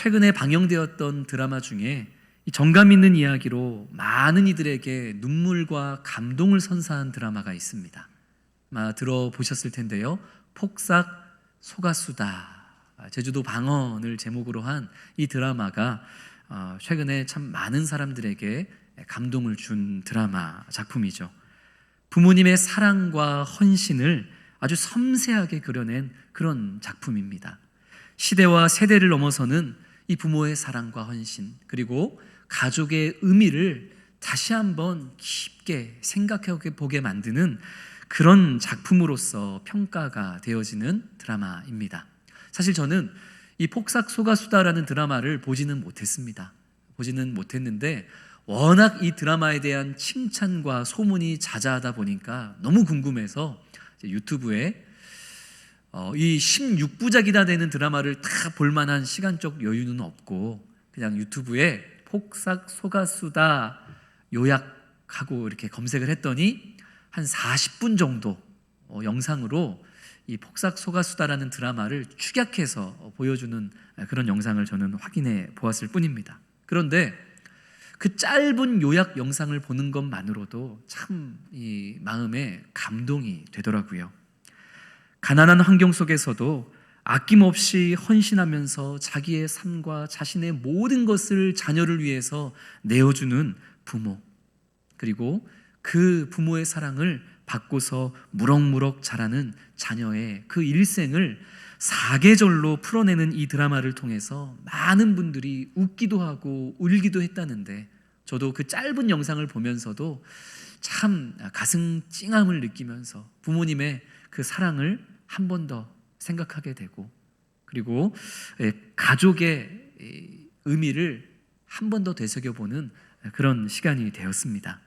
최근에 방영되었던 드라마 중에 이 정감 있는 이야기로 많은 이들에게 눈물과 감동을 선사한 드라마가 있습니다. 아마 들어보셨을 텐데요. 폭삭 소가수다. 제주도 방언을 제목으로 한 이 드라마가 최근에 참 많은 사람들에게 감동을 준 드라마 작품이죠. 부모님의 사랑과 헌신을 아주 섬세하게 그려낸 그런 작품입니다. 시대와 세대를 넘어서는 이 부모의 사랑과 헌신, 그리고 가족의 의미를 다시 한번 깊게 생각해 보게 만드는 그런 작품으로서 평가가 되어지는 드라마입니다. 사실 저는 이 폭삭 소가수다라는 드라마를 보지는 못했는데 워낙 이 드라마에 대한 칭찬과 소문이 자자하다 보니까 너무 궁금해서 유튜브에 이 16부작이나 되는 드라마를 다 볼만한 시간적 여유는 없고 그냥 유튜브에 폭삭 소가수다 요약하고 이렇게 검색을 했더니 한 40분 정도 영상으로 이 폭삭 소가수다라는 드라마를 축약해서 보여주는 그런 영상을 저는 확인해 보았을 뿐입니다. 그런데 그 짧은 요약 영상을 보는 것만으로도 참 이 마음에 감동이 되더라고요. 가난한 환경 속에서도 아낌없이 헌신하면서 자기의 삶과 자신의 모든 것을 자녀를 위해서 내어주는 부모, 그리고 그 부모의 사랑을 받고서 무럭무럭 자라는 자녀의 그 일생을 사계절로 풀어내는 이 드라마를 통해서 많은 분들이 웃기도 하고 울기도 했다는데, 저도 그 짧은 영상을 보면서도 참 가슴 찡함을 느끼면서 부모님의 그 사랑을 한 번 더 생각하게 되고, 그리고 가족의 의미를 한 번 더 되새겨보는 그런 시간이 되었습니다.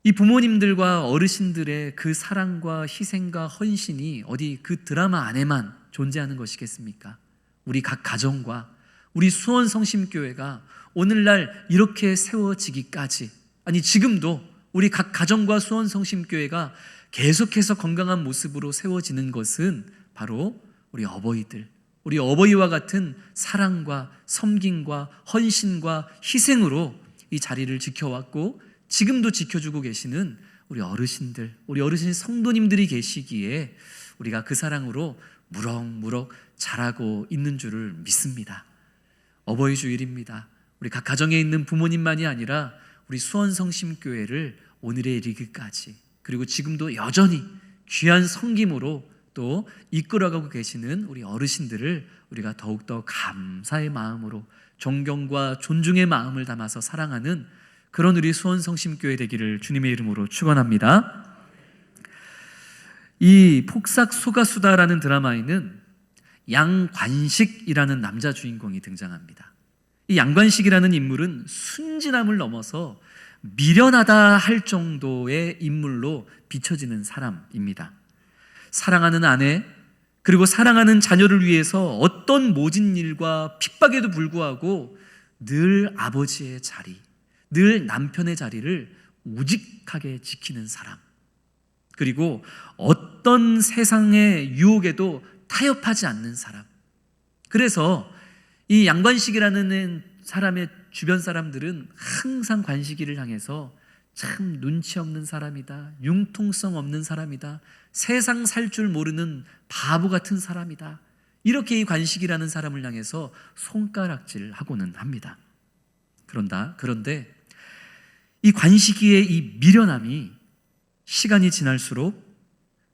이 부모님들과 어르신들의 그 사랑과 희생과 헌신이 어디 그 드라마 안에만 존재하는 것이겠습니까? 우리 각 가정과 우리 수원성심교회가 오늘날 이렇게 세워지기까지, 아니 지금도 우리 각 가정과 수원성심교회가 계속해서 건강한 모습으로 세워지는 것은 바로 우리 어버이들, 우리 어버이와 같은 사랑과 섬김과 헌신과 희생으로 이 자리를 지켜왔고 지금도 지켜주고 계시는 우리 어르신들, 우리 어르신 성도님들이 계시기에 우리가 그 사랑으로 무럭무럭 자라고 있는 줄을 믿습니다. 어버이 주일입니다. 우리 각 가정에 있는 부모님만이 아니라 우리 수원성심교회를 오늘에 이르기까지, 그리고 지금도 여전히 귀한 섬김으로 또 이끌어가고 계시는 우리 어르신들을 우리가 더욱더 감사의 마음으로, 존경과 존중의 마음을 담아서 사랑하는 그런 우리 수원성심교회 되기를 주님의 이름으로 축원합니다. 이 폭삭 소가수다라는 드라마에는 양관식이라는 남자 주인공이 등장합니다. 이 양관식이라는 인물은 순진함을 넘어서 미련하다 할 정도의 인물로 비춰지는 사람입니다. 사랑하는 아내, 그리고 사랑하는 자녀를 위해서 어떤 모진 일과 핍박에도 불구하고 늘 아버지의 자리, 늘 남편의 자리를 우직하게 지키는 사람, 그리고 어떤 세상의 유혹에도 타협하지 않는 사람. 그래서 이 양관식이라는 사람의 주변 사람들은 항상 관식이를 향해서 참 눈치 없는 사람이다, 융통성 없는 사람이다, 세상 살 줄 모르는 바보 같은 사람이다, 이렇게 이 관식이라는 사람을 향해서 손가락질하고는 합니다. 그런데 이 관식이의 이 미련함이 시간이 지날수록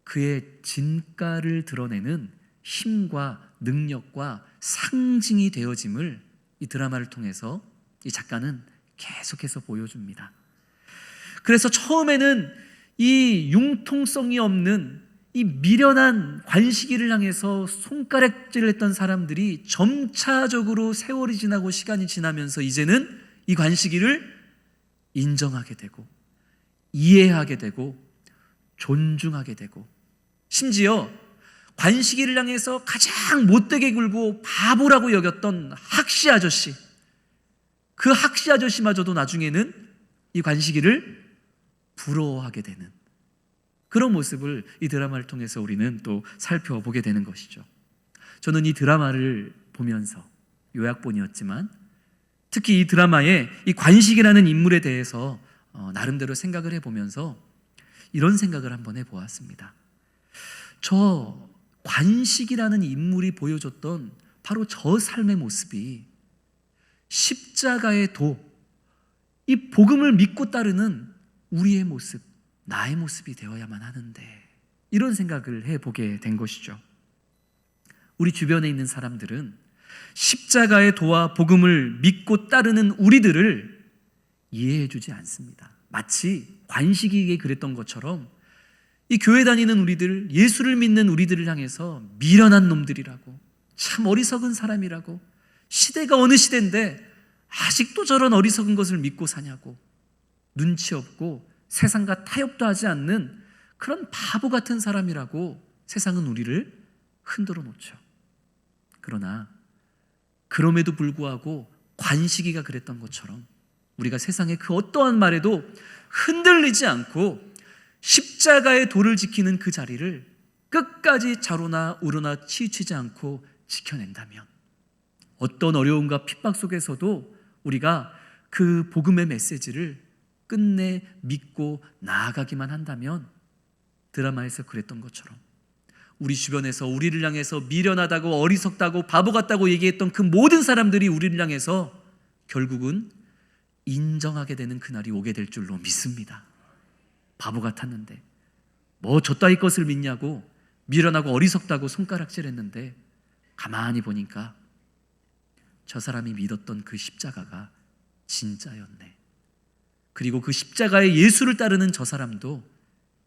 그의 진가를 드러내는 힘과 능력과 상징이 되어짐을 이 드라마를 통해서 이 작가는 계속해서 보여줍니다. 그래서 처음에는 이 융통성이 없는 이 미련한 관식이를 향해서 손가락질을 했던 사람들이 점차적으로 세월이 지나고 시간이 지나면서 이제는 이 관식이를 인정하게 되고 이해하게 되고 존중하게 되고, 심지어 관식이를 향해서 가장 못되게 굴고 바보라고 여겼던 학시 아저씨, 그 학시 아저씨마저도 나중에는 이 관식이를 부러워하게 되는 그런 모습을 이 드라마를 통해서 우리는 또 살펴보게 되는 것이죠. 저는 이 드라마를 보면서 요약본이었지만 특히 이 드라마의 이 관식이라는 인물에 대해서 나름대로 생각을 해보면서 이런 생각을 한번 해보았습니다. 저 관식이라는 인물이 보여줬던 바로 저 삶의 모습이 십자가의 도, 이 복음을 믿고 따르는 우리의 모습, 나의 모습이 되어야만 하는데, 이런 생각을 해보게 된 것이죠. 우리 주변에 있는 사람들은 십자가의 도와 복음을 믿고 따르는 우리들을 이해해주지 않습니다. 마치 관식이에게 그랬던 것처럼 이 교회 다니는 우리들, 예수를 믿는 우리들을 향해서 미련한 놈들이라고, 참 어리석은 사람이라고, 시대가 어느 시대인데 아직도 저런 어리석은 것을 믿고 사냐고, 눈치 없고 세상과 타협도 하지 않는 그런 바보 같은 사람이라고 세상은 우리를 흔들어 놓죠. 그러나 그럼에도 불구하고 관식이가 그랬던 것처럼 우리가 세상의 그 어떠한 말에도 흔들리지 않고 십자가의 도를 지키는 그 자리를 끝까지 좌로나 우로나 치우치지 않고 지켜낸다면, 어떤 어려움과 핍박 속에서도 우리가 그 복음의 메시지를 끝내 믿고 나아가기만 한다면, 드라마에서 그랬던 것처럼 우리 주변에서 우리를 향해서 미련하다고, 어리석다고, 바보 같다고 얘기했던 그 모든 사람들이 우리를 향해서 결국은 인정하게 되는 그날이 오게 될 줄로 믿습니다. 바보 같았는데 뭐 저 따위 것을 믿냐고, 미련하고 어리석다고 손가락질했는데 가만히 보니까 저 사람이 믿었던 그 십자가가 진짜였네. 그리고 그 십자가의 예수를 따르는 저 사람도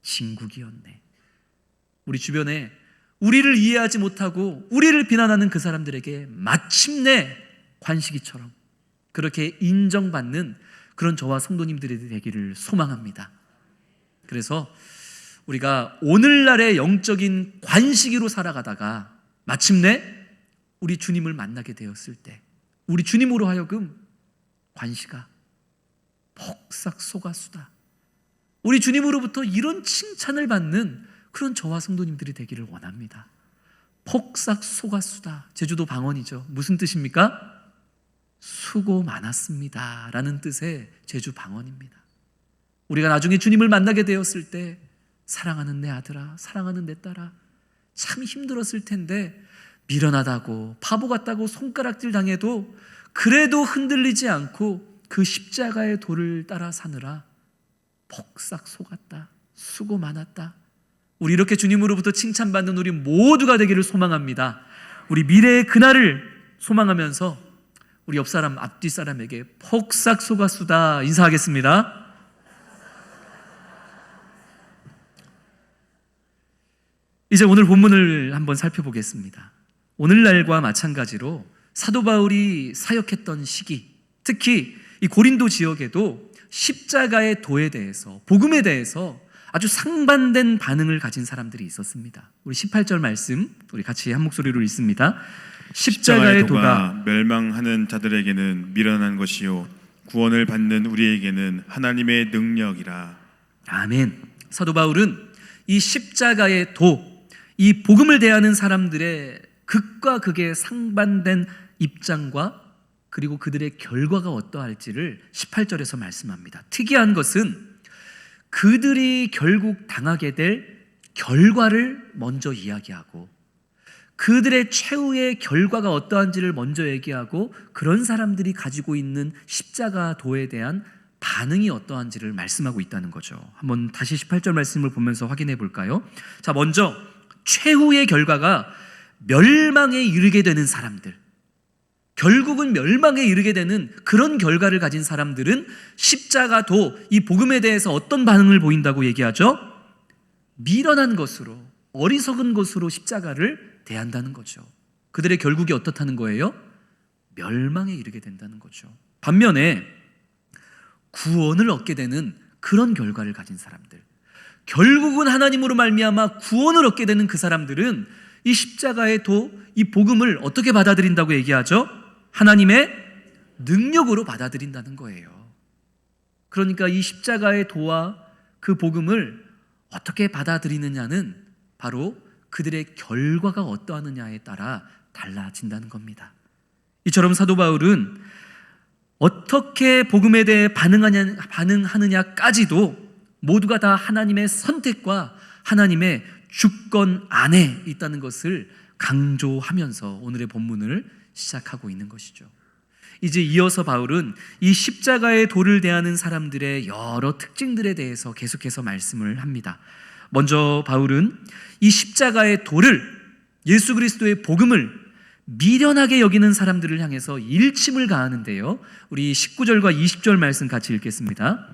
진국이었네. 우리 주변에 우리를 이해하지 못하고 우리를 비난하는 그 사람들에게 마침내 관식이처럼 그렇게 인정받는 그런 저와 성도님들이 되기를 소망합니다. 그래서 우리가 오늘날의 영적인 관식이로 살아가다가 마침내 우리 주님을 만나게 되었을 때, 우리 주님으로 하여금 관식아 폭삭 속았수다, 우리 주님으로부터 이런 칭찬을 받는 그런 저와 성도님들이 되기를 원합니다. 폭삭 속았수다, 제주도 방언이죠. 무슨 뜻입니까? 수고 많았습니다 라는 뜻의 제주 방언입니다. 우리가 나중에 주님을 만나게 되었을 때, 사랑하는 내 아들아, 사랑하는 내 딸아, 참 힘들었을 텐데 미련하다고, 바보 같다고 손가락질 당해도 그래도 흔들리지 않고 그 십자가의 도를 따라 사느라 폭삭 속았다, 수고 많았다. 우리 이렇게 주님으로부터 칭찬받는 우리 모두가 되기를 소망합니다. 우리 미래의 그날을 소망하면서 우리 옆 사람, 앞뒤 사람에게 폭삭 속았수다 인사하겠습니다. 이제 오늘 본문을 한번 살펴보겠습니다. 오늘날과 마찬가지로 사도 바울이 사역했던 시기, 특히 이 고린도 지역에도 십자가의 도에 대해서, 복음에 대해서 아주 상반된 반응을 가진 사람들이 있었습니다. 우리 18절 말씀 우리 같이 한 목소리로 읽습니다. 십자가의 도가 멸망하는 자들에게는 미련한 것이요 구원을 받는 우리에게는 하나님의 능력이라. 아멘. 사도 바울은 이 십자가의 도, 이 복음을 대하는 사람들의 극과 극의 상반된 입장과 그리고 그들의 결과가 어떠할지를 18절에서 말씀합니다. 특이한 것은 그들이 결국 당하게 될 결과를 먼저 이야기하고, 그들의 최후의 결과가 어떠한지를 먼저 얘기하고, 그런 사람들이 가지고 있는 십자가 도에 대한 반응이 어떠한지를 말씀하고 있다는 거죠. 한번 다시 18절 말씀을 보면서 확인해 볼까요? 자, 먼저 최후의 결과가 멸망에 이르게 되는 사람들, 결국은 멸망에 이르게 되는 그런 결과를 가진 사람들은 십자가도, 이 복음에 대해서 어떤 반응을 보인다고 얘기하죠? 미련한 것으로, 어리석은 것으로 십자가를 대한다는 거죠. 그들의 결국이 어떻다는 거예요? 멸망에 이르게 된다는 거죠. 반면에 구원을 얻게 되는 그런 결과를 가진 사람들, 결국은 하나님으로 말미암아 구원을 얻게 되는 그 사람들은 이 십자가의 도, 이 복음을 어떻게 받아들인다고 얘기하죠? 하나님의 능력으로 받아들인다는 거예요. 그러니까 이 십자가의 도와 그 복음을 어떻게 받아들이느냐는 바로 그들의 결과가 어떠하느냐에 따라 달라진다는 겁니다. 이처럼 사도 바울은 어떻게 복음에 대해 반응하느냐까지도 모두가 다 하나님의 선택과 하나님의 주권 안에 있다는 것을 강조하면서 오늘의 본문을 시작하고 있는 것이죠. 이제 이어서 바울은 이 십자가의 도를 대하는 사람들의 여러 특징들에 대해서 계속해서 말씀을 합니다. 먼저 바울은 이 십자가의 도를, 예수 그리스도의 복음을 미련하게 여기는 사람들을 향해서 일침을 가하는데요. 우리 19절과 20절 말씀 같이 읽겠습니다.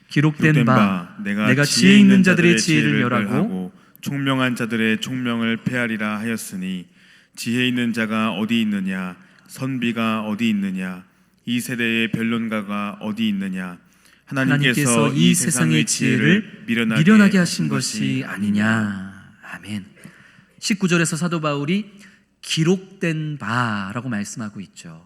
기록된 바 내가 지혜 있는 자들의 지혜를 멸하고 총명한 자들의 총명을 폐하리라 하였으니 지혜 있는 자가 어디 있느냐, 선비가 어디 있느냐, 이 세대의 변론가가 어디 있느냐. 하나님께서 이 세상의 지혜를 미련하게 하신 것이 아니냐. 아멘. 19절에서 사도 바울이 기록된 바라고 말씀하고 있죠.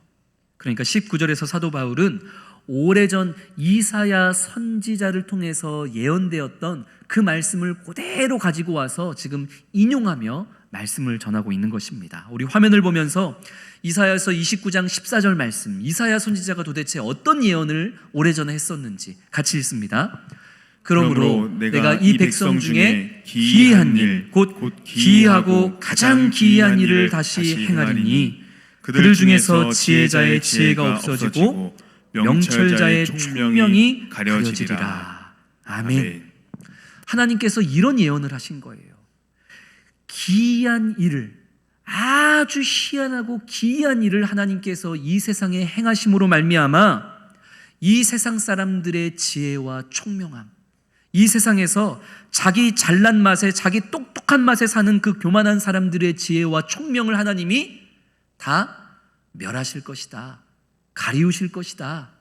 그러니까 19절에서 사도 바울은 오래전 이사야 선지자를 통해서 예언되었던 그 말씀을 그대로 가지고 와서 지금 인용하며 말씀을 전하고 있는 것입니다. 우리 화면을 보면서 이사야서 29장 14절 말씀, 이사야 선지자가 도대체 어떤 예언을 오래전에 했었는지 같이 읽습니다. 그러므로 내가 이 백성 중에 기이한 일, 곧 기이하고 가장 기이한 일을 다시 행하리니 그들 중에서 지혜자의 지혜가 없어지고 명철자의 총명이 가려지리라. 아멘. 하나님께서 이런 예언을 하신 거예요. 기이한 일을, 아주 희한하고 기이한 일을 하나님께서 이 세상에 행하심으로 말미암아 이 세상 사람들의 지혜와 총명함, 이 세상에서 자기 잘난 맛에, 자기 똑똑한 맛에 사는 그 교만한 사람들의 지혜와 총명을 하나님이 다 멸하실 것이다, 가리우실 것이다.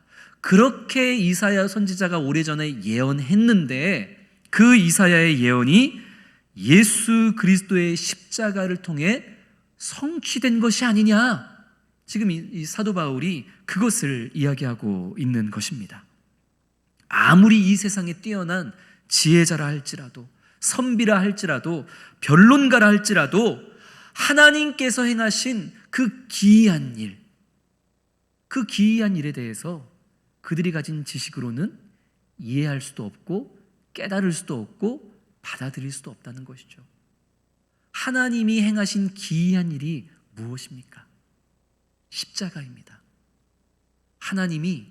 그렇게 이사야 선지자가 오래전에 예언했는데 그 이사야의 예언이 예수 그리스도의 십자가를 통해 성취된 것이 아니냐. 지금 이 사도 바울이 그것을 이야기하고 있는 것입니다. 아무리 이 세상에 뛰어난 지혜자라 할지라도, 선비라 할지라도, 변론가라 할지라도 하나님께서 행하신 그 기이한 일, 그 기이한 일에 대해서 그들이 가진 지식으로는 이해할 수도 없고 깨달을 수도 없고 받아들일 수도 없다는 것이죠. 하나님이 행하신 기이한 일이 무엇입니까? 십자가입니다. 하나님이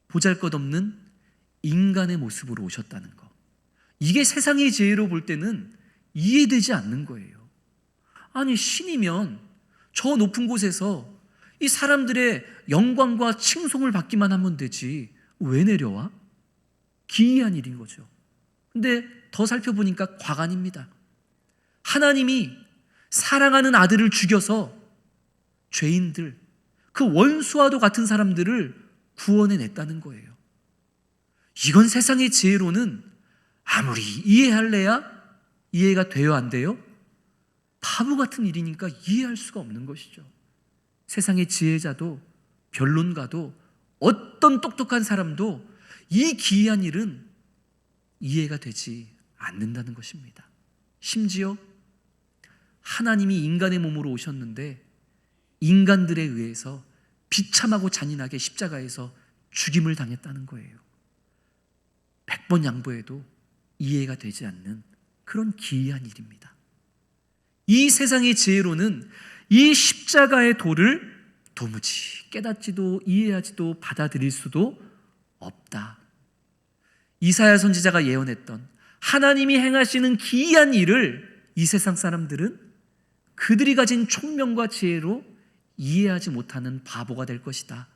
보잘것없는 인간의 모습으로 오셨다는 것. 이게 세상의 지혜로 볼 때는 이해되지 않는 거예요. 아니, 신이면 저 높은 곳에서 이 사람들의 영광과 칭송을 받기만 하면 되지 왜 내려와? 기이한 일인 거죠. 근데 더 살펴보니까 과간입니다. 하나님이 사랑하는 아들을 죽여서 죄인들, 그 원수와도 같은 사람들을 구원해냈다는 거예요. 이건 세상의 지혜로는 아무리 이해할래야 이해가 돼요, 안 돼요? 바보 같은 일이니까 이해할 수가 없는 것이죠. 세상의 지혜자도 변론가도 어떤 똑똑한 사람도 이 기이한 일은 이해가 되지 않는다는 것입니다. 심지어 하나님이 인간의 몸으로 오셨는데 인간들에 의해서 비참하고 잔인하게 십자가에서 죽임을 당했다는 거예요. 100번 양보해도 이해가 되지 않는 그런 기이한 일입니다. 이 세상의 지혜로는 이 십자가의 도를 도무지 깨닫지도 이해하지도 받아들일 수도 없다. 이사야 선지자가 예언했던 하나님이 행하시는 기이한 일을 이 세상 사람들은 그들이 가진 총명과 지혜로 이해하지 못하는 바보가 될 것이다.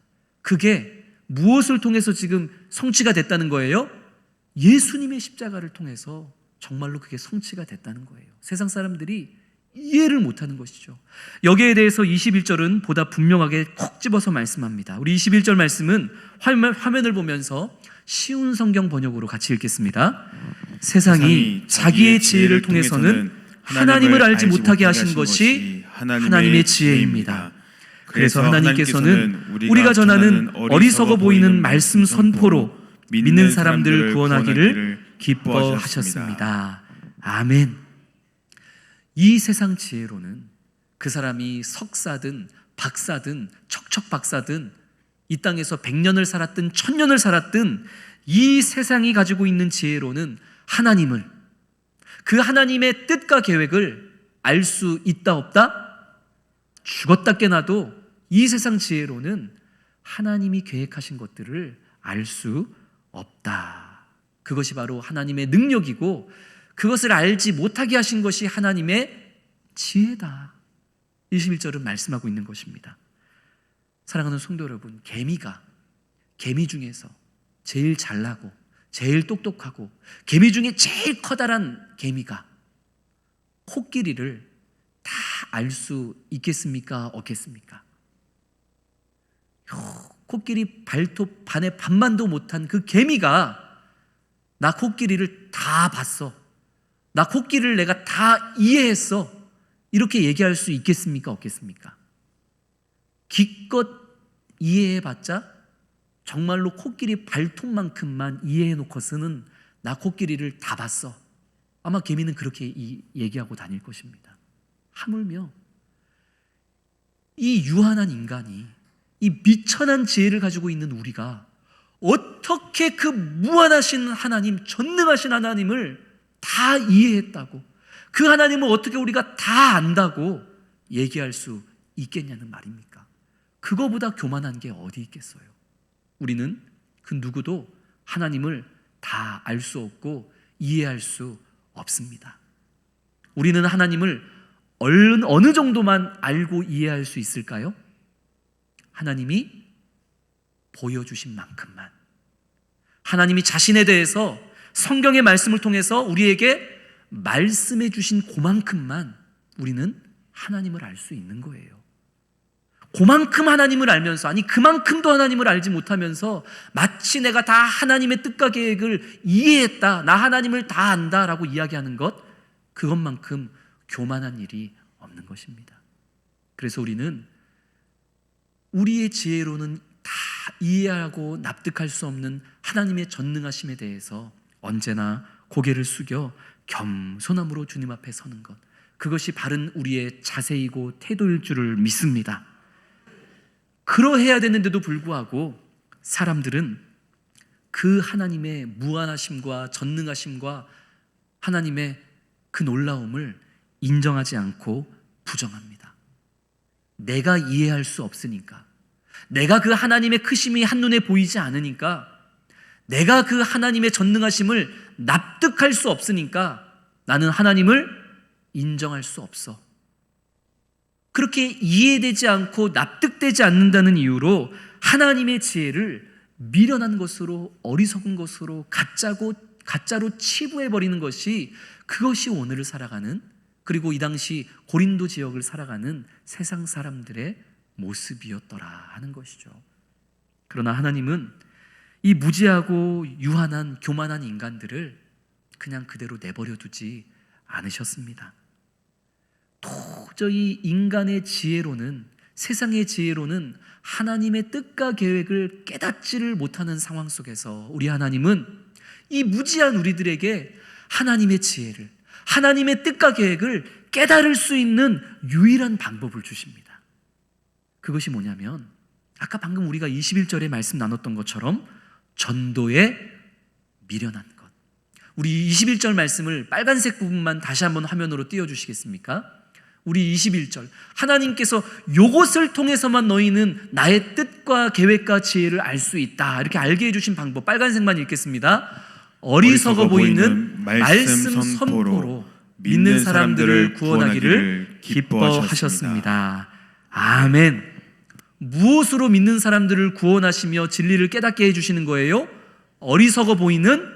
그게 무엇을 통해서 지금 성취가 됐다는 거예요? 예수님의 십자가를 통해서 정말로 그게 성취가 됐다는 거예요. 세상 사람들이 이해를 못하는 것이죠. 여기에 대해서 21절은 보다 분명하게 콕 집어서 말씀합니다. 우리 21절 말씀은 화면을 보면서 쉬운 성경 번역으로 같이 읽겠습니다. 세상이 자기의 지혜를 통해서는 하나님을 알지 못하게 하신 것이 하나님의 지혜입니다. 그래서 하나님께서는 우리가 전하는 어리석어 보이는 말씀 선포로 믿는 사람들을 구원하기를 기뻐하셨습니다. 아멘. 이 세상 지혜로는 그 사람이 석사든 박사든 척척 박사든 이 땅에서 100년을 살았든 1000년을 살았든 이 세상이 가지고 있는 지혜로는 하나님을, 그 하나님의 뜻과 계획을 알 수 있다 없다? 죽었다 깨나도 이 세상 지혜로는 하나님이 계획하신 것들을 알 수 없다. 그것이 바로 하나님의 능력이고 그것을 알지 못하게 하신 것이 하나님의 지혜다. 21절은 말씀하고 있는 것입니다. 사랑하는 성도 여러분, 개미 중에서 제일 잘나고 제일 똑똑하고 개미 중에 제일 커다란 개미가 코끼리를 다 알 수 있겠습니까? 없겠습니까? 코끼리 발톱 반의 반만도 못한 그 개미가 나 코끼리를 다 봤어, 나 코끼리를 내가 다 이해했어, 이렇게 얘기할 수 있겠습니까? 없겠습니까? 기껏 이해해봤자 정말로 코끼리 발톱만큼만 이해해놓고서는 나 코끼리를 다 봤어, 아마 개미는 그렇게 얘기하고 다닐 것입니다. 하물며 이 유한한 인간이, 이 미천한 지혜를 가지고 있는 우리가 어떻게 그 무한하신 하나님, 전능하신 하나님을 다 이해했다고, 그 하나님을 어떻게 우리가 다 안다고 얘기할 수 있겠냐는 말입니까? 그거보다 교만한 게 어디 있겠어요? 우리는 그 누구도 하나님을 다 알 수 없고 이해할 수 없습니다. 우리는 하나님을 어느 정도만 알고 이해할 수 있을까요? 하나님이 보여주신 만큼만, 하나님이 자신에 대해서 성경의 말씀을 통해서 우리에게 말씀해 주신 그만큼만 우리는 하나님을 알 수 있는 거예요. 그만큼 하나님을 알면서, 아니 그만큼도 하나님을 알지 못하면서 마치 내가 다 하나님의 뜻과 계획을 이해했다, 나 하나님을 다 안다라고 이야기하는 것, 그것만큼 교만한 일이 없는 것입니다. 그래서 우리는 우리의 지혜로는 다 이해하고 납득할 수 없는 하나님의 전능하심에 대해서 언제나 고개를 숙여 겸손함으로 주님 앞에 서는 것, 그것이 바른 우리의 자세이고 태도일 줄을 믿습니다. 그러해야 되는데도 불구하고 사람들은 그 하나님의 무한하심과 전능하심과 하나님의 그 놀라움을 인정하지 않고 부정합니다. 내가 이해할 수 없으니까, 내가 그 하나님의 크심이 한눈에 보이지 않으니까, 내가 그 하나님의 전능하심을 납득할 수 없으니까 나는 하나님을 인정할 수 없어. 그렇게 이해되지 않고 납득되지 않는다는 이유로 하나님의 지혜를 미련한 것으로, 어리석은 것으로, 가짜로 치부해버리는 것이, 그것이 오늘을 살아가는, 그리고 이 당시 고린도 지역을 살아가는 세상 사람들의 모습이었더라 하는 것이죠. 그러나 하나님은 이 무지하고 유한한 교만한 인간들을 그냥 그대로 내버려 두지 않으셨습니다. 도저히 인간의 지혜로는, 세상의 지혜로는 하나님의 뜻과 계획을 깨닫지를 못하는 상황 속에서 우리 하나님은 이 무지한 우리들에게 하나님의 지혜를, 하나님의 뜻과 계획을 깨달을 수 있는 유일한 방법을 주십니다. 그것이 뭐냐면 아까 방금 우리가 21절에 말씀 나눴던 것처럼 전도에 미련한 것. 우리 21절 말씀을 빨간색 부분만 다시 한번 화면으로 띄워주시겠습니까? 우리 21절, 하나님께서 요것을 통해서만 너희는 나의 뜻과 계획과 지혜를 알 수 있다, 이렇게 알게 해주신 방법, 빨간색만 읽겠습니다. 어리석어 보이는 말씀 선포로 믿는 사람들을 구원하기를 기뻐하셨습니다. 아멘. 무엇으로 믿는 사람들을 구원하시며 진리를 깨닫게 해주시는 거예요? 어리석어 보이는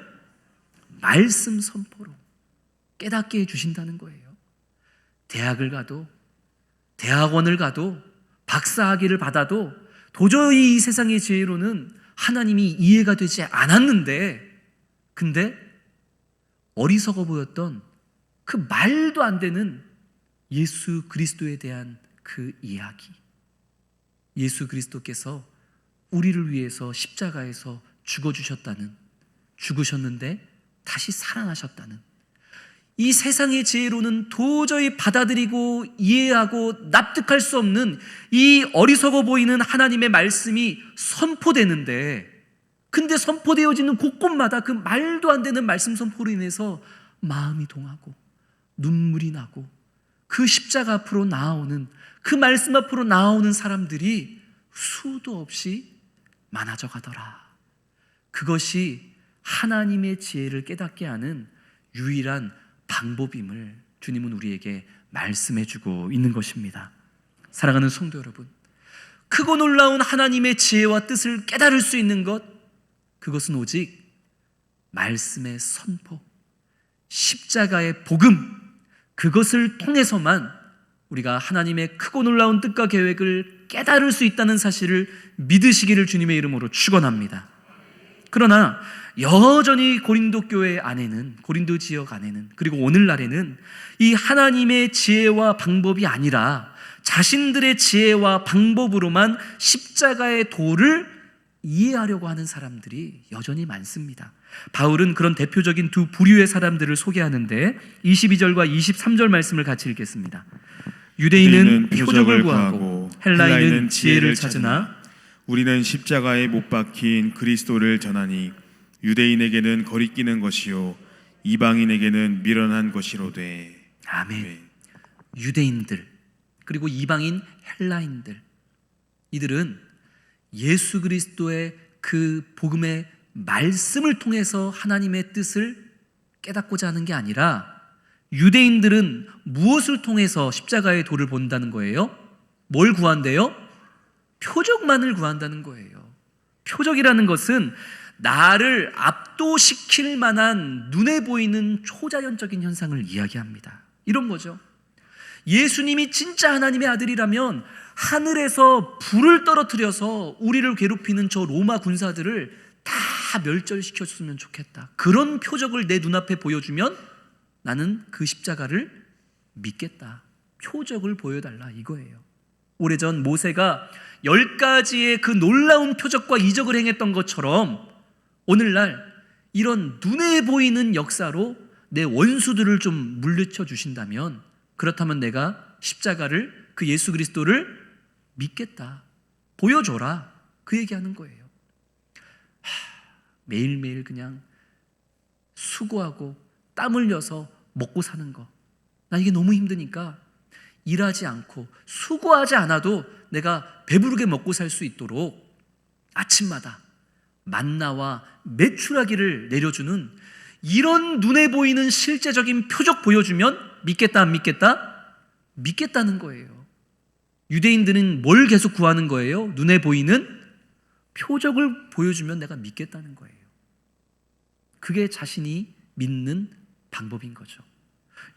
말씀 선포로 깨닫게 해주신다는 거예요. 대학을 가도, 대학원을 가도, 박사학위를 받아도 도저히 이 세상의 지혜로는 하나님이 이해가 되지 않았는데, 근데 어리석어 보였던 그 말도 안 되는 예수 그리스도에 대한 그 이야기, 예수 그리스도께서 우리를 위해서 십자가에서 죽으셨는데 다시 살아나셨다는 이 세상의 지혜로는 도저히 받아들이고 이해하고 납득할 수 없는 이 어리석어 보이는 하나님의 말씀이 선포되는데, 근데 선포되어지는 곳곳마다 그 말도 안 되는 말씀 선포로 인해서 마음이 동하고 눈물이 나고 그 십자가 앞으로 나아오는, 그 말씀 앞으로 나아오는 사람들이 수도 없이 많아져 가더라. 그것이 하나님의 지혜를 깨닫게 하는 유일한 방법임을 주님은 우리에게 말씀해 주고 있는 것입니다. 사랑하는 성도 여러분, 크고 놀라운 하나님의 지혜와 뜻을 깨달을 수 있는 것, 그것은 오직 말씀의 선포, 십자가의 복음, 그것을 통해서만 우리가 하나님의 크고 놀라운 뜻과 계획을 깨달을 수 있다는 사실을 믿으시기를 주님의 이름으로 축원합니다. 그러나 여전히 고린도 교회 안에는, 고린도 지역 안에는, 그리고 오늘날에는 이 하나님의 지혜와 방법이 아니라 자신들의 지혜와 방법으로만 십자가의 도를 이해하려고 하는 사람들이 여전히 많습니다. 바울은 그런 대표적인 두 부류의 사람들을 소개하는데 22절과 23절 말씀을 같이 읽겠습니다. 유대인은 표적을 구하고 헬라인은 지혜를 찾으나 우리는 십자가에 못 박힌 그리스도를 전하니 유대인에게는 거리끼는 것이요 이방인에게는 미련한 것이로되. 아멘. 유대인들 그리고 이방인 헬라인들, 이들은 예수 그리스도의 그 복음의 말씀을 통해서 하나님의 뜻을 깨닫고자 하는 게 아니라, 유대인들은 무엇을 통해서 십자가의 도를 본다는 거예요? 뭘 구한대요? 표적만을 구한다는 거예요. 표적이라는 것은 나를 압도시킬 만한 눈에 보이는 초자연적인 현상을 이야기합니다. 이런 거죠. 예수님이 진짜 하나님의 아들이라면 하늘에서 불을 떨어뜨려서 우리를 괴롭히는 저 로마 군사들을 다 멸절시켰으면 좋겠다. 그런 표적을 내 눈앞에 보여주면 나는 그 십자가를 믿겠다. 표적을 보여달라, 이거예요. 오래전 모세가 10가지의 그 놀라운 표적과 이적을 행했던 것처럼 오늘날 이런 눈에 보이는 역사로 내 원수들을 좀 물리쳐 주신다면, 그렇다면 내가 십자가를, 그 예수 그리스도를 믿겠다. 보여줘라. 그 얘기하는 거예요. 매일매일 그냥 수고하고 땀 흘려서 먹고 사는 거, 나 이게 너무 힘드니까 일하지 않고 수고하지 않아도 내가 배부르게 먹고 살 수 있도록 아침마다 만나와 메추라기를 내려주는 이런 눈에 보이는 실제적인 표적 보여주면 믿겠다, 안 믿겠다? 믿겠다는 거예요. 유대인들은 뭘 계속 구하는 거예요? 눈에 보이는 표적을 보여주면 내가 믿겠다는 거예요. 그게 자신이 믿는 방법인 거죠.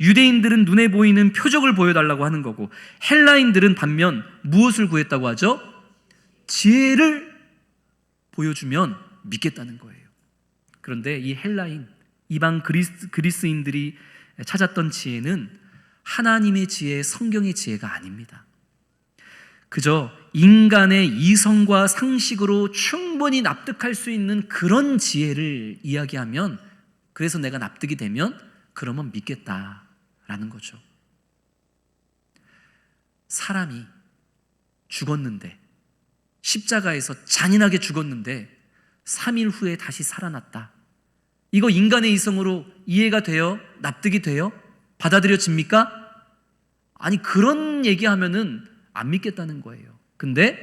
유대인들은 눈에 보이는 표적을 보여달라고 하는 거고, 헬라인들은 반면 무엇을 구했다고 하죠? 지혜를 보여주면 믿겠다는 거예요. 그런데 이 헬라인, 이방 그리스인들이 찾았던 지혜는 하나님의 지혜, 성경의 지혜가 아닙니다. 그저 인간의 이성과 상식으로 충분히 납득할 수 있는 그런 지혜를 이야기하면, 그래서 내가 납득이 되면 그러면 믿겠다라는 거죠. 사람이 죽었는데, 십자가에서 잔인하게 죽었는데 3일 후에 다시 살아났다. 이거 인간의 이성으로 이해가 돼요? 납득이 돼요? 받아들여집니까? 아니, 그런 얘기하면은 안 믿겠다는 거예요. 근데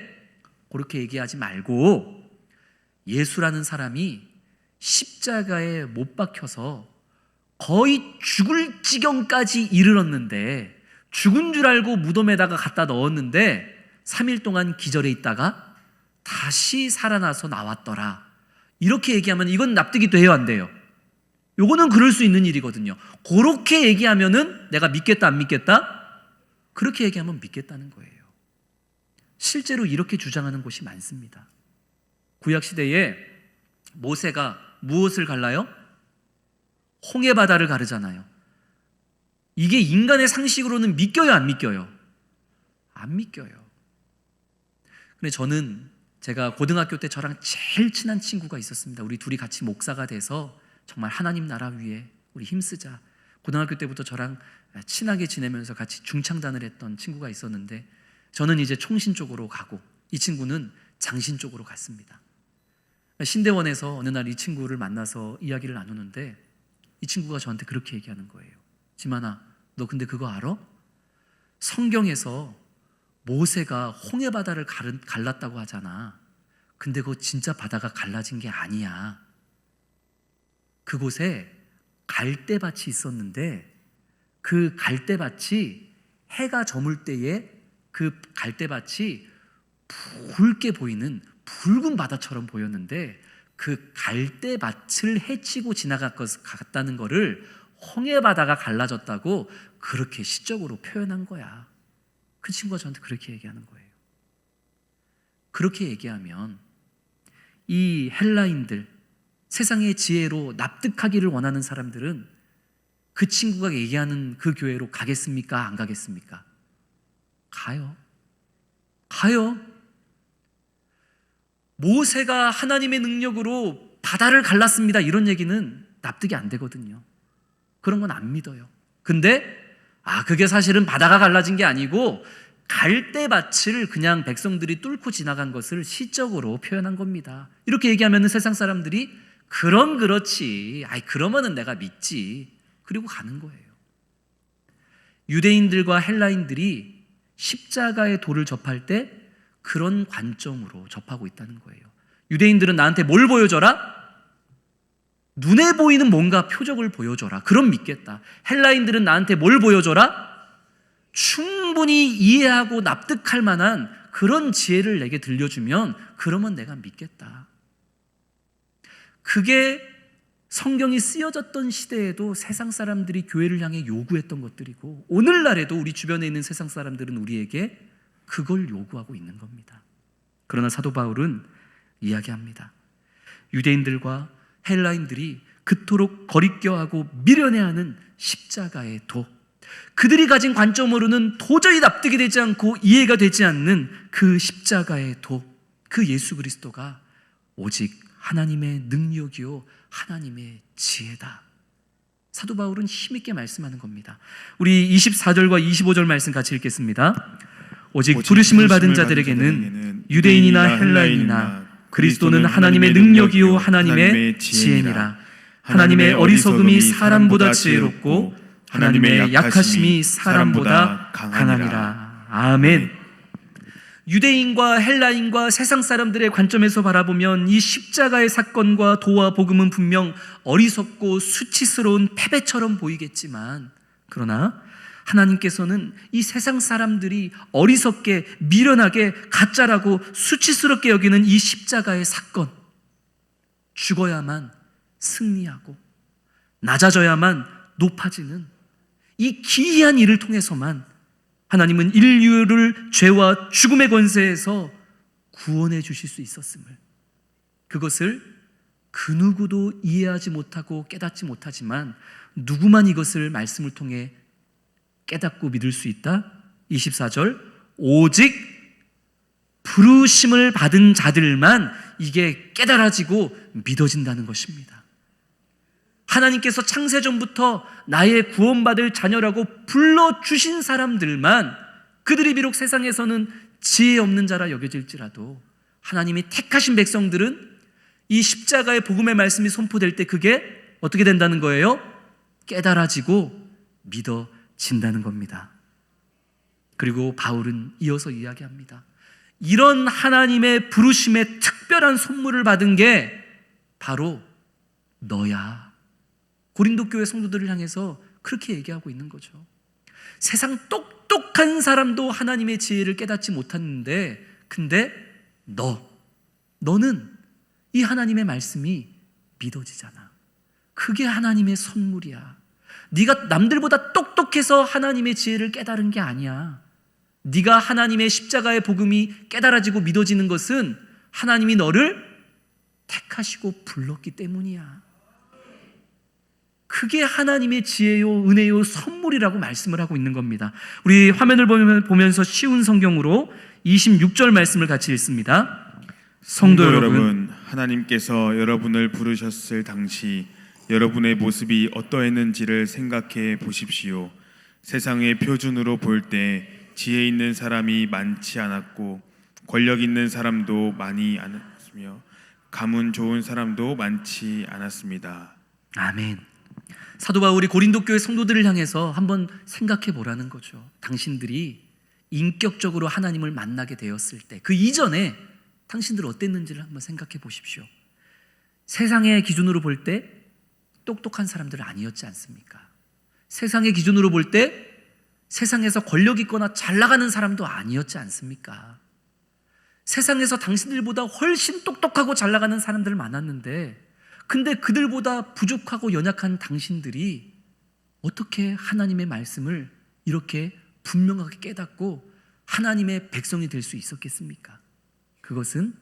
그렇게 얘기하지 말고, 예수라는 사람이 십자가에 못 박혀서 거의 죽을 지경까지 이르렀는데, 죽은 줄 알고 무덤에다가 갖다 넣었는데 3일 동안 기절해 있다가 다시 살아나서 나왔더라. 이렇게 얘기하면 이건 납득이 돼요, 안 돼요? 요거는 그럴 수 있는 일이거든요. 그렇게 얘기하면은 내가 믿겠다, 안 믿겠다? 그렇게 얘기하면 믿겠다는 거예요. 실제로 이렇게 주장하는 곳이 많습니다. 구약시대에 모세가 무엇을 갈라요? 홍해바다를 가르잖아요. 이게 인간의 상식으로는 믿겨요, 안 믿겨요? 안 믿겨요. 근데 저는, 제가 고등학교 때 저랑 제일 친한 친구가 있었습니다. 우리 둘이 같이 목사가 돼서 정말 하나님 나라 위에 우리 힘쓰자. 고등학교 때부터 저랑 친하게 지내면서 같이 중창단을 했던 친구가 있었는데 저는 이제 총신 쪽으로 가고 이 친구는 장신 쪽으로 갔습니다. 신대원에서 어느 날 이 친구를 만나서 이야기를 나누는데 이 친구가 저한테 그렇게 얘기하는 거예요. 지만아, 너 근데 그거 알아? 성경에서 모세가 홍해바다를 갈랐다고 하잖아. 근데 그거 진짜 바다가 갈라진 게 아니야. 그곳에 갈대밭이 있었는데 그 갈대밭이 해가 저물 때에 그 갈대밭이 붉게 보이는 붉은 바다처럼 보였는데 그 갈대밭을 헤치고 지나갔다는 거를 홍해바다가 갈라졌다고 그렇게 시적으로 표현한 거야. 그 친구가 저한테 그렇게 얘기하는 거예요. 그렇게 얘기하면 이 헬라인들, 세상의 지혜로 납득하기를 원하는 사람들은 그 친구가 얘기하는 그 교회로 가겠습니까? 안 가겠습니까? 가요. 모세가 하나님의 능력으로 바다를 갈랐습니다, 이런 얘기는 납득이 안 되거든요. 그런 건 안 믿어요. 근데 그게 사실은 바다가 갈라진 게 아니고 갈대밭을 그냥 백성들이 뚫고 지나간 것을 시적으로 표현한 겁니다. 이렇게 얘기하면 세상 사람들이 그럼 그렇지, 그러면은 내가 믿지, 그리고 가는 거예요. 유대인들과 헬라인들이 십자가의 도를 접할 때 그런 관점으로 접하고 있다는 거예요. 유대인들은 나한테 뭘 보여줘라? 눈에 보이는 뭔가 표적을 보여줘라. 그럼 믿겠다. 헬라인들은 나한테 뭘 보여줘라? 충분히 이해하고 납득할 만한 그런 지혜를 내게 들려주면 그러면 내가 믿겠다. 그게 성경이 쓰여졌던 시대에도 세상 사람들이 교회를 향해 요구했던 것들이고 오늘날에도 우리 주변에 있는 세상 사람들은 우리에게 그걸 요구하고 있는 겁니다. 그러나 사도 바울은 이야기합니다. 유대인들과 헬라인들이 그토록 거리껴하고 미련해하는 십자가의 도, 그들이 가진 관점으로는 도저히 납득이 되지 않고 이해가 되지 않는 그 십자가의 도, 그 예수 그리스도가 오직 하나님의 능력이요 하나님의 지혜다. 사도 바울은 힘있게 말씀하는 겁니다. 우리 24절과 25절 말씀 같이 읽겠습니다. 오직 부르심을 받은 자들에게는 유대인이나 헬라인이나 그리스도는 하나님의 능력이요 하나님의 지혜니라. 하나님의 어리석음이 사람보다 지혜롭고 하나님의 약하심이 사람보다 강하니라. 아멘. 유대인과 헬라인과 세상 사람들의 관점에서 바라보면 이 십자가의 사건과 도와 복음은 분명 어리석고 수치스러운 패배처럼 보이겠지만, 그러나 하나님께서는 이 세상 사람들이 어리석게 미련하게 가짜라고 수치스럽게 여기는 이 십자가의 사건, 죽어야만 승리하고 낮아져야만 높아지는 이 기이한 일을 통해서만 하나님은 인류를 죄와 죽음의 권세에서 구원해 주실 수 있었음을, 그것을 그 누구도 이해하지 못하고 깨닫지 못하지만 누구만 이것을 말씀을 통해 깨닫고 믿을 수 있다? 24절, 오직 부르심을 받은 자들만 이게 깨달아지고 믿어진다는 것입니다. 하나님께서 창세전부터 나의 구원받을 자녀라고 불러주신 사람들만, 그들이 비록 세상에서는 지혜 없는 자라 여겨질지라도 하나님이 택하신 백성들은 이 십자가의 복음의 말씀이 선포될 때 그게 어떻게 된다는 거예요? 깨달아지고 믿어진다는 겁니다. 그리고 바울은 이어서 이야기합니다. 이런 하나님의 부르심의 특별한 선물을 받은 게 바로 너야. 고린도 교회 성도들을 향해서 그렇게 얘기하고 있는 거죠. 세상 똑똑한 사람도 하나님의 지혜를 깨닫지 못했는데, 근데 너는 이 하나님의 말씀이 믿어지잖아. 그게 하나님의 선물이야. 네가 남들보다 똑똑해서 하나님의 지혜를 깨달은 게 아니야. 네가 하나님의 십자가의 복음이 깨달아지고 믿어지는 것은 하나님이 너를 택하시고 불렀기 때문이야. 그게 하나님의 지혜요 은혜요 선물이라고 말씀을 하고 있는 겁니다. 우리 화면을 보면서 쉬운 성경으로 26절 말씀을 같이 읽습니다. 성도 여러분, 하나님께서 여러분을 부르셨을 당시 여러분의 모습이 어떠했는지를 생각해 보십시오. 세상의 표준으로 볼 때 지혜 있는 사람이 많지 않았고 권력 있는 사람도 많이 않았으며 가문 좋은 사람도 많지 않았습니다. 아멘. 사도 바울이 고린도 교회 성도들을 향해서 한번 생각해 보라는 거죠. 당신들이 인격적으로 하나님을 만나게 되었을 때 그 이전에 당신들 어땠는지를 한번 생각해 보십시오. 세상의 기준으로 볼 때 똑똑한 사람들은 아니었지 않습니까? 세상의 기준으로 볼 때 세상에서 권력 있거나 잘 나가는 사람도 아니었지 않습니까? 세상에서 당신들보다 훨씬 똑똑하고 잘 나가는 사람들 많았는데, 근데 그들보다 부족하고 연약한 당신들이 어떻게 하나님의 말씀을 이렇게 분명하게 깨닫고 하나님의 백성이 될 수 있었겠습니까? 그것은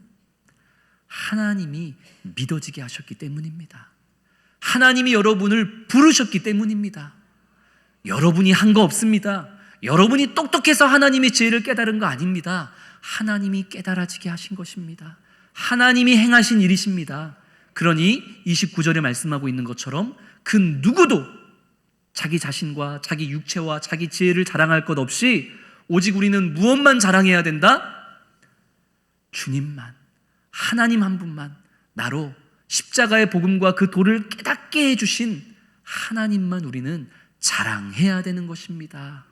하나님이 믿어지게 하셨기 때문입니다. 하나님이 여러분을 부르셨기 때문입니다. 여러분이 한 거 없습니다. 여러분이 똑똑해서 하나님의 지혜를 깨달은 거 아닙니다. 하나님이 깨달아지게 하신 것입니다. 하나님이 행하신 일이십니다. 그러니 29절에 말씀하고 있는 것처럼 그 누구도 자기 자신과 자기 육체와 자기 지혜를 자랑할 것 없이 오직 우리는 무엇만 자랑해야 된다? 주님만, 하나님 한 분만, 나로 십자가의 복음과 그 도를 깨닫게 해주신 하나님만 우리는 자랑해야 되는 것입니다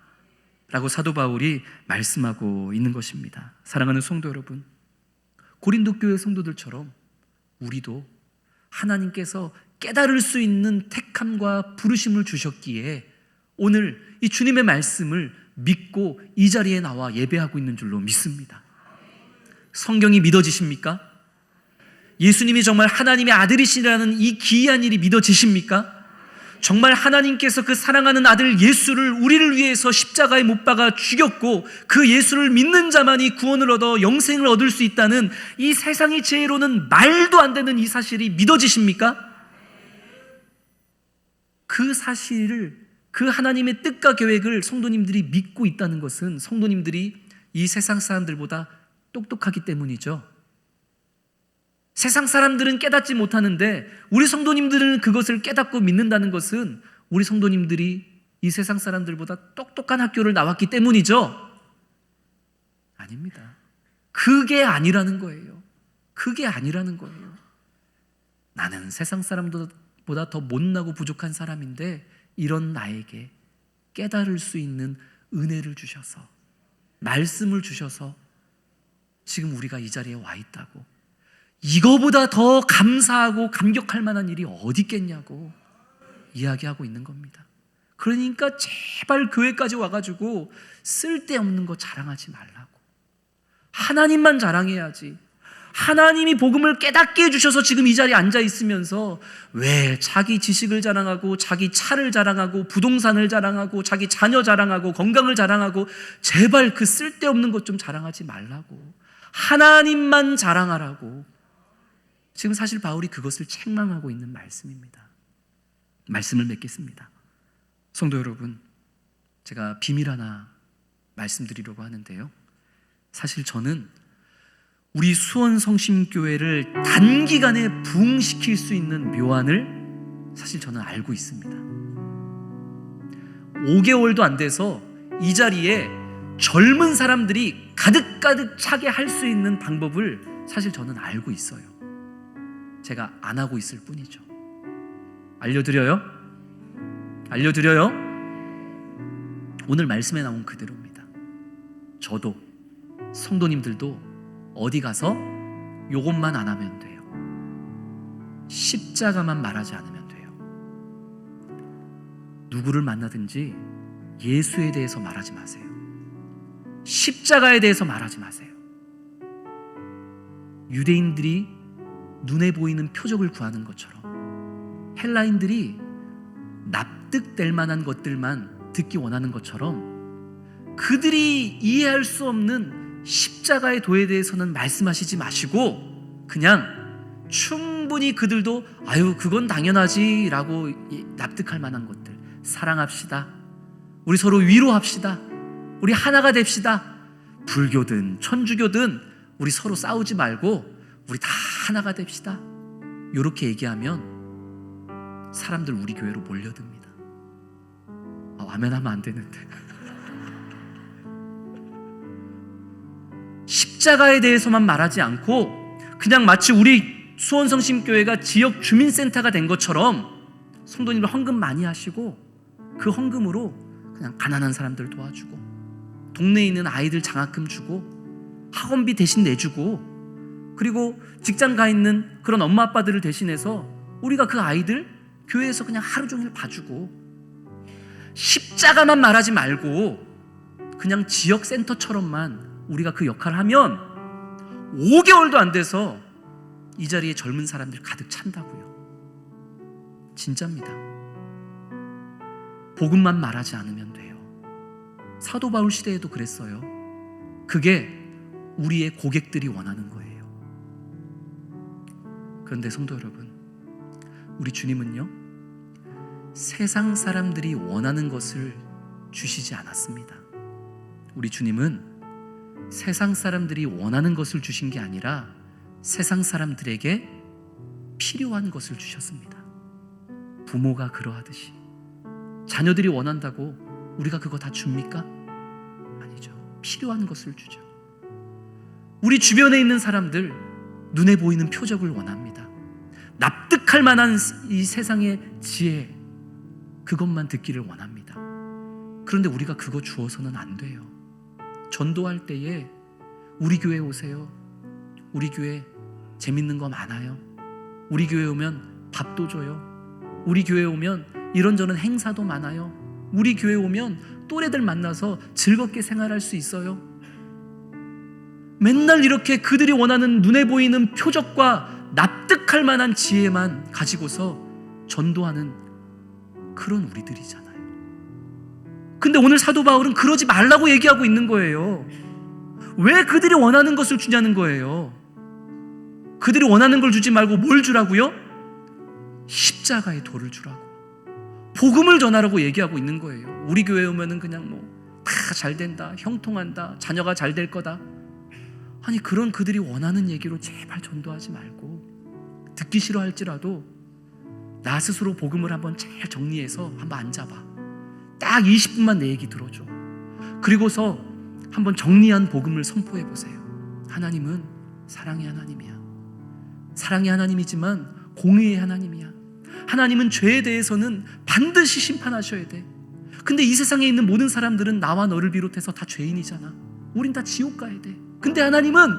라고 사도 바울이 말씀하고 있는 것입니다. 사랑하는 성도 여러분, 고린도 교회 성도들처럼 우리도 하나님께서 깨달을 수 있는 택함과 부르심을 주셨기에 오늘 이 주님의 말씀을 믿고 이 자리에 나와 예배하고 있는 줄로 믿습니다. 성경이 믿어지십니까? 예수님이 정말 하나님의 아들이시라는 이 기이한 일이 믿어지십니까? 정말 하나님께서 그 사랑하는 아들 예수를 우리를 위해서 십자가에 못 박아 죽였고 그 예수를 믿는 자만이 구원을 얻어 영생을 얻을 수 있다는 이 세상의 지혜로는 말도 안 되는 이 사실이 믿어지십니까? 그 사실을, 그 하나님의 뜻과 계획을 성도님들이 믿고 있다는 것은 성도님들이 이 세상 사람들보다 똑똑하기 때문이죠. 세상 사람들은 깨닫지 못하는데 우리 성도님들은 그것을 깨닫고 믿는다는 것은 우리 성도님들이 이 세상 사람들보다 똑똑한 학교를 나왔기 때문이죠. 아닙니다. 그게 아니라는 거예요. 그게 아니라는 거예요. 나는 세상 사람보다 더 못나고 부족한 사람인데 이런 나에게 깨달을 수 있는 은혜를 주셔서, 말씀을 주셔서 지금 우리가 이 자리에 와 있다고, 이거보다 더 감사하고 감격할 만한 일이 어디 있겠냐고 이야기하고 있는 겁니다. 그러니까 제발 교회까지 와가지고 쓸데없는 거 자랑하지 말라고. 하나님만 자랑해야지. 하나님이 복음을 깨닫게 해주셔서 지금 이 자리에 앉아 있으면서 왜 자기 지식을 자랑하고 자기 차를 자랑하고 부동산을 자랑하고 자기 자녀 자랑하고 건강을 자랑하고, 제발 그 쓸데없는 것 좀 자랑하지 말라고. 하나님만 자랑하라고. 지금 사실 바울이 그것을 책망하고 있는 말씀입니다. 말씀을 맺겠습니다. 성도 여러분, 제가 비밀 하나 말씀드리려고 하는데요, 사실 저는 우리 수원성심교회를 단기간에 부흥시킬 수 있는 묘안을 사실 저는 알고 있습니다. 5개월도 안 돼서 이 자리에 젊은 사람들이 가득가득 차게 할 수 있는 방법을 사실 저는 알고 있어요. 제가 안 하고 있을 뿐이죠. 알려드려요? 오늘 말씀에 나온 그대로입니다. 저도, 성도님들도 어디 가서 요것만 안 하면 돼요. 십자가만 말하지 않으면 돼요. 누구를 만나든지 예수에 대해서 말하지 마세요. 십자가에 대해서 말하지 마세요. 유대인들이 눈에 보이는 표적을 구하는 것처럼, 헬라인들이 납득될 만한 것들만 듣기 원하는 것처럼 그들이 이해할 수 없는 십자가의 도에 대해서는 말씀하시지 마시고 그냥 충분히 그들도 아유 그건 당연하지 라고 납득할 만한 것들, 사랑합시다, 우리 서로 위로합시다, 우리 하나가 됩시다, 불교든 천주교든 우리 서로 싸우지 말고 우리 다 하나가 됩시다, 이렇게 얘기하면 사람들 우리 교회로 몰려듭니다. 아멘 하면 안 되는데. 십자가에 대해서만 말하지 않고 그냥 마치 우리 수원성심교회가 지역 주민센터가 된 것처럼 성도님들 헌금 많이 하시고 그 헌금으로 그냥 가난한 사람들 도와주고 동네에 있는 아이들 장학금 주고 학원비 대신 내주고 그리고 직장 가 있는 그런 엄마 아빠들을 대신해서 우리가 그 아이들 교회에서 그냥 하루 종일 봐주고 십자가만 말하지 말고 그냥 지역센터처럼만 우리가 그 역할을 하면 5개월도 안 돼서 이 자리에 젊은 사람들 가득 찬다고요. 진짜입니다. 복음만 말하지 않으면 돼요. 사도 바울 시대에도 그랬어요. 그게 우리의 고객들이 원하는 거예요. 그런데 성도 여러분, 우리 주님은요, 세상 사람들이 원하는 것을 주시지 않았습니다. 우리 주님은 세상 사람들이 원하는 것을 주신 게 아니라 세상 사람들에게 필요한 것을 주셨습니다. 부모가 그러하듯이 자녀들이 원한다고 우리가 그거 다 줍니까? 아니죠. 필요한 것을 주죠. 우리 주변에 있는 사람들 눈에 보이는 표적을 원합니다. 납득할 만한 이 세상의 지혜, 그것만 듣기를 원합니다. 그런데 우리가 그거 주어서는 안 돼요. 전도할 때에 우리 교회 오세요. 우리 교회 재밌는 거 많아요. 우리 교회 오면 밥도 줘요. 우리 교회 오면 이런저런 행사도 많아요. 우리 교회 오면 또래들 만나서 즐겁게 생활할 수 있어요. 맨날 이렇게 그들이 원하는 눈에 보이는 표적과 납득할 만한 지혜만 가지고서 전도하는 그런 우리들이잖아요. 근데 오늘 사도 바울은 그러지 말라고 얘기하고 있는 거예요. 왜 그들이 원하는 것을 주냐는 거예요. 그들이 원하는 걸 주지 말고 뭘 주라고요? 십자가의 도를 주라고, 복음을 전하라고 얘기하고 있는 거예요. 우리 교회 오면은 그냥 다 잘 된다, 형통한다, 자녀가 잘 될 거다. 아니, 그런 그들이 원하는 얘기로 제발 전도하지 말고, 듣기 싫어할지라도 나 스스로 복음을 한번 잘 정리해서 한번 앉아봐. 딱 20분만 내 얘기 들어줘. 그리고서 한번 정리한 복음을 선포해 보세요. 하나님은 사랑의 하나님이야. 사랑의 하나님이지만 공의의 하나님이야. 하나님은 죄에 대해서는 반드시 심판하셔야 돼. 근데 이 세상에 있는 모든 사람들은 나와 너를 비롯해서 다 죄인이잖아. 우린 다 지옥 가야 돼. 근데 하나님은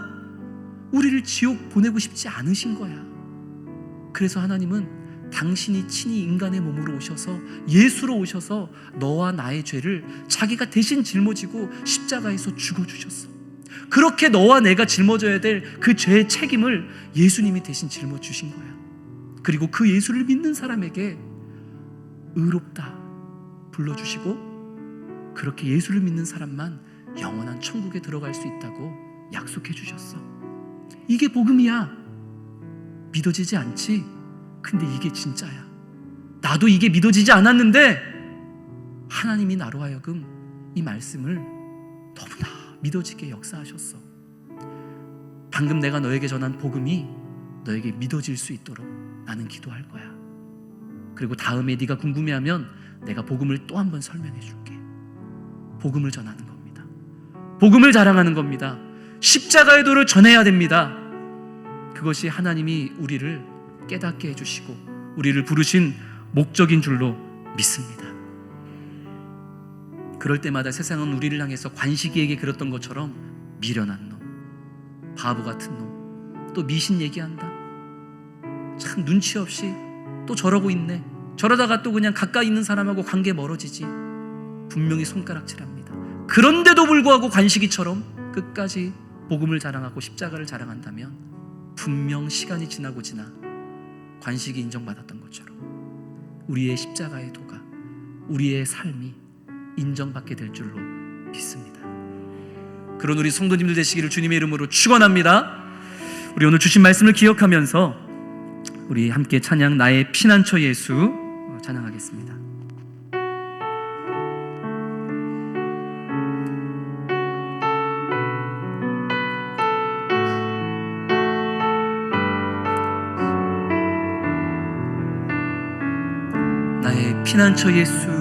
우리를 지옥 보내고 싶지 않으신 거야. 그래서 하나님은 당신이 친히 인간의 몸으로 오셔서, 예수로 오셔서 너와 나의 죄를 자기가 대신 짊어지고 십자가에서 죽어주셨어. 그렇게 너와 내가 짊어져야 될 그 죄의 책임을 예수님이 대신 짊어주신 거야. 그리고 그 예수를 믿는 사람에게 의롭다 불러주시고, 그렇게 예수를 믿는 사람만 영원한 천국에 들어갈 수 있다고 약속해 주셨어. 이게 복음이야. 믿어지지 않지? 근데 이게 진짜야. 나도 이게 믿어지지 않았는데 하나님이 나로 하여금 이 말씀을 너무나 믿어지게 역사하셨어. 방금 내가 너에게 전한 복음이 너에게 믿어질 수 있도록 나는 기도할 거야. 그리고 다음에 네가 궁금해하면 내가 복음을 또 한 번 설명해 줄게. 복음을 전하는 겁니다. 복음을 자랑하는 겁니다. 십자가의 도를 전해야 됩니다. 그것이 하나님이 우리를 깨닫게 해주시고 우리를 부르신 목적인 줄로 믿습니다. 그럴 때마다 세상은 우리를 향해서 관식이에게 그렸던 것처럼 미련한 놈, 바보 같은 놈, 또 미신 얘기한다, 참 눈치 없이 또 저러고 있네, 저러다가 또 그냥 가까이 있는 사람하고 관계 멀어지지, 분명히 손가락질합니다. 그런데도 불구하고 관식이처럼 끝까지 복음을 자랑하고 십자가를 자랑한다면 분명 시간이 지나고 지나 관식이 인정받았던 것처럼 우리의 십자가의 도가, 우리의 삶이 인정받게 될 줄로 믿습니다. 그런 우리 성도님들 되시기를 주님의 이름으로 축원합니다. 우리 오늘 주신 말씀을 기억하면서 우리 함께 찬양 나의 피난처 예수 찬양하겠습니다. 피난처 예수